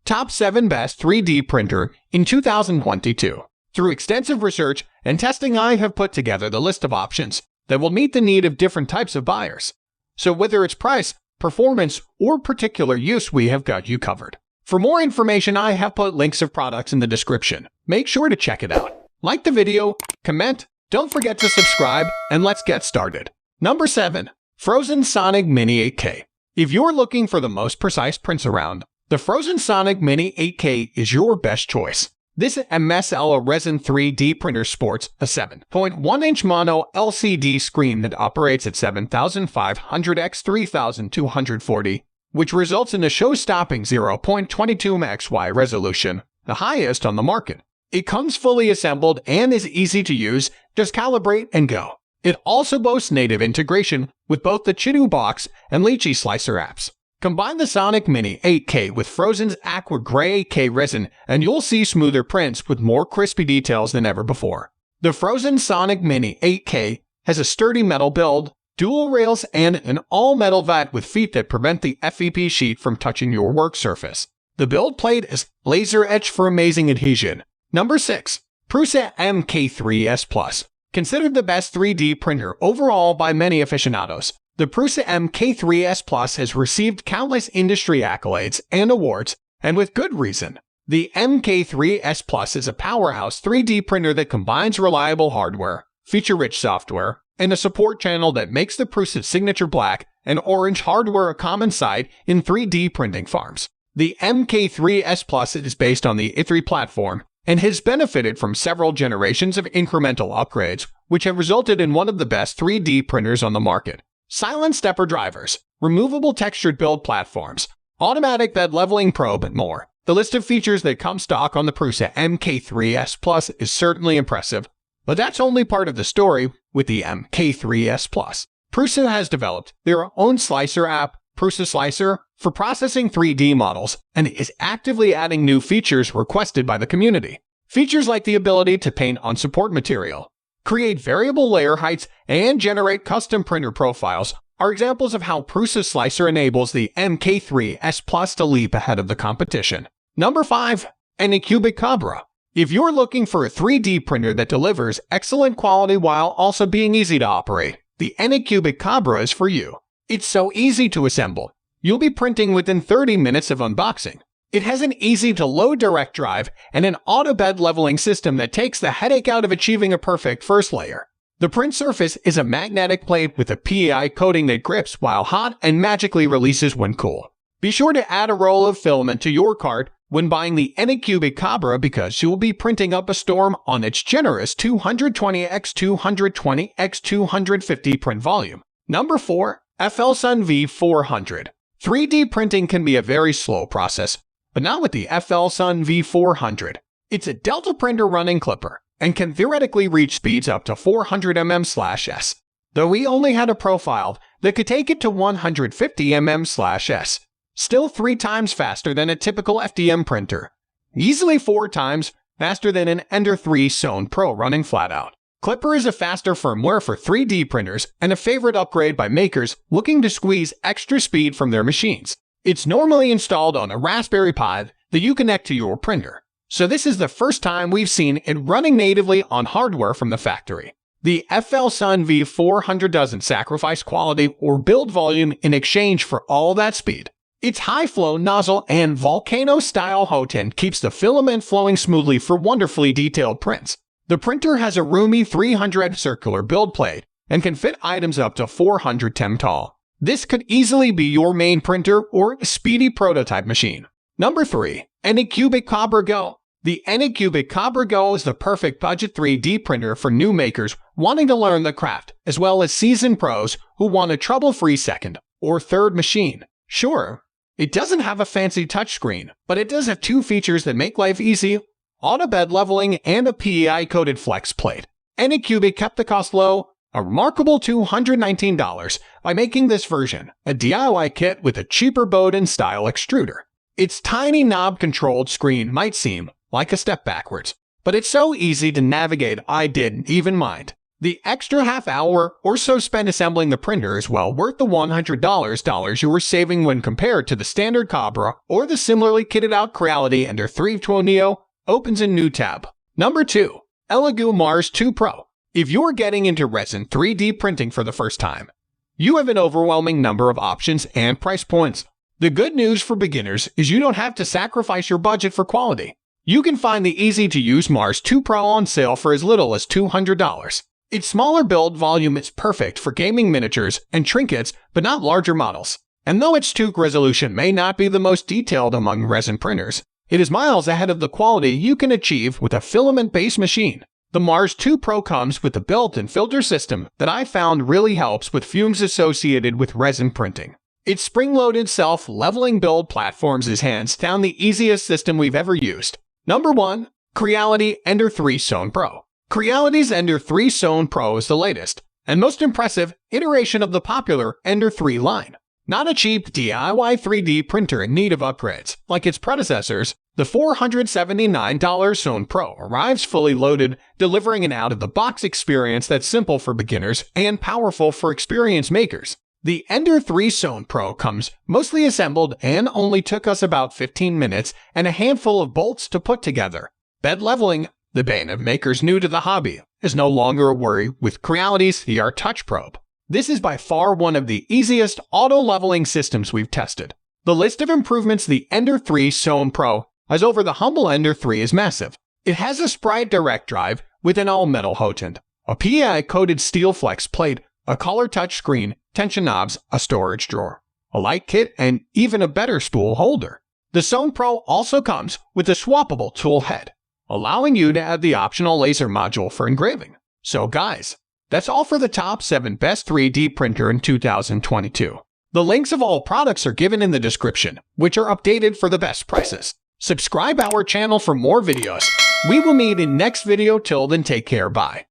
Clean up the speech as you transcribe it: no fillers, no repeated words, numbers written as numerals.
Top 7 Best 3D Printer in 2022. Through extensive research and testing, I have put together the list of options that will meet the need of different types of buyers. So whether it's price, performance, or particular use, we have got you covered. For more information, I have put links of products in the description. Make sure to check it out. Like the video, comment, don't forget to subscribe, and let's get started. Number 7. Phrozen Sonic Mini 8K. If you're looking for the most precise prints around, the Phrozen Sonic Mini 8K is your best choice. This MSL resin 3D printer sports a 7.1-inch mono LCD screen that operates at 7500 x 3240, which results in a show-stopping 0.22xy resolution, the highest on the market. It comes fully assembled and is easy to use, just calibrate and go. It also boasts native integration with both the Chidu Box and Lychee Slicer apps. Combine the Sonic Mini 8K with Phrozen's Aqua Gray 8K resin and you'll see smoother prints with more crispy details than ever before. The Phrozen Sonic Mini 8K has a sturdy metal build, dual rails, and an all-metal vat with feet that prevent the FEP sheet from touching your work surface. The build plate is laser etched for amazing adhesion. Number 6. Prusa MK3S Plus. Considered the best 3D printer overall by many aficionados, the Prusa MK3S Plus has received countless industry accolades and awards, and with good reason. The MK3S Plus is a powerhouse 3D printer that combines reliable hardware, feature-rich software, and a support channel that makes the Prusa signature black and orange hardware a common sight in 3D printing farms. The MK3S Plus is based on the i3 platform and has benefited from several generations of incremental upgrades, which have resulted in one of the best 3D printers on the market. Silent stepper drivers, removable textured build platforms, automatic bed leveling probe, and more. The list of features that come stock on the Prusa MK3S Plus is certainly impressive, but that's only part of the story with the MK3S Plus. Prusa has developed their own slicer app, Prusa Slicer, for processing 3D models, and is actively adding new features requested by the community. Features like the ability to paint on support material, create variable layer heights, and generate custom printer profiles are examples of how Prusa Slicer enables the MK3S Plus to leap ahead of the competition. Number 5. Anycubic Kobra. If you're looking for a 3D printer that delivers excellent quality while also being easy to operate, the Anycubic Kobra is for you. It's so easy to assemble. You'll be printing within 30 minutes of unboxing. It has an easy-to-load direct drive and an auto bed leveling system that takes the headache out of achieving a perfect first layer. The print surface is a magnetic plate with a PEI coating that grips while hot and magically releases when cool. Be sure to add a roll of filament to your cart when buying the Anycubic Kobra because you will be printing up a storm on its generous 220x220x250 print volume. Number 4. FLSun V400. 3D printing can be a very slow process, but not with the FLSun V400. It's a Delta printer running clipper and can theoretically reach speeds up to 400 mm/s, though we only had a profile that could take it to 150 mm/s. Still 3 times faster than a typical FDM printer. Easily 4 times faster than an Ender 3 Zone Pro running flat out. Clipper is a faster firmware for 3D printers and a favorite upgrade by makers looking to squeeze extra speed from their machines. It's normally installed on a Raspberry Pi that you connect to your printer, so this is the first time we've seen it running natively on hardware from the factory. The FLSun V400 doesn't sacrifice quality or build volume in exchange for all that speed. Its high-flow nozzle and volcano-style hot end keeps the filament flowing smoothly for wonderfully detailed prints. The printer has a roomy 300 circular build plate and can fit items up to 400 tem tall. This could easily be your main printer or a speedy prototype machine. Number 3. Anycubic Kobra Go. The Anycubic Kobra Go is the perfect budget 3D printer for new makers wanting to learn the craft, as well as seasoned pros who want a trouble-free second or third machine. Sure, it doesn't have a fancy touchscreen, but it does have 2 features that make life easy: auto bed leveling and a PEI-coated flex plate. Anycubic kept the cost low, a remarkable $219, by making this version a DIY kit with a cheaper Bowden-style extruder. Its tiny knob-controlled screen might seem like a step backwards, but it's so easy to navigate I didn't even mind. The extra half hour or so spent assembling the printer is well worth the $100 you were saving when compared to the standard Kobra or the similarly kitted out Creality Ender 312 Neo. Opens a new tab. Number 2. Elegoo Mars 2 Pro. If you're getting into resin 3D printing for the first time, you have an overwhelming number of options and price points. The good news for beginners is you don't have to sacrifice your budget for quality. You can find the easy-to-use Mars 2 Pro on sale for as little as $200. Its smaller build volume is perfect for gaming miniatures and trinkets, but not larger models. And though its TOOC resolution may not be the most detailed among resin printers, it is miles ahead of the quality you can achieve with a filament-based machine. The Mars 2 Pro comes with a built-in filter system that I found really helps with fumes associated with resin printing. Its spring-loaded self-leveling build platforms is hands down the easiest system we've ever used. Number 1. Creality Ender 3 Pro. Creality's Ender 3 Pro is the latest and most impressive iteration of the popular Ender 3 line. Not a cheap DIY 3D printer in need of upgrades like its predecessors, the $479 Pro arrives fully loaded, delivering an out-of-the-box experience that's simple for beginners and powerful for experienced makers. The Ender 3 Pro comes mostly assembled and only took us about 15 minutes and a handful of bolts to put together. Bed leveling, the bane of makers new to the hobby, is no longer a worry with Creality's CR Touch Probe. This is by far one of the easiest auto-leveling systems we've tested. The list of improvements the Ender 3 Pro has over the humble Ender 3 is massive. It has a Sprite Direct drive with an all-metal hotend, a PI-coated steel flex plate, a color touch screen, tension knobs, a storage drawer, a light kit, and even a better spool holder. The Pro also comes with a swappable tool head, allowing you to add the optional laser module for engraving. So guys, that's all for the top 7 best 3D printer in 2022. The links of all products are given in the description, which are updated for the best prices. Subscribe our channel for more videos. We will meet in next video. Till then, take care. Bye.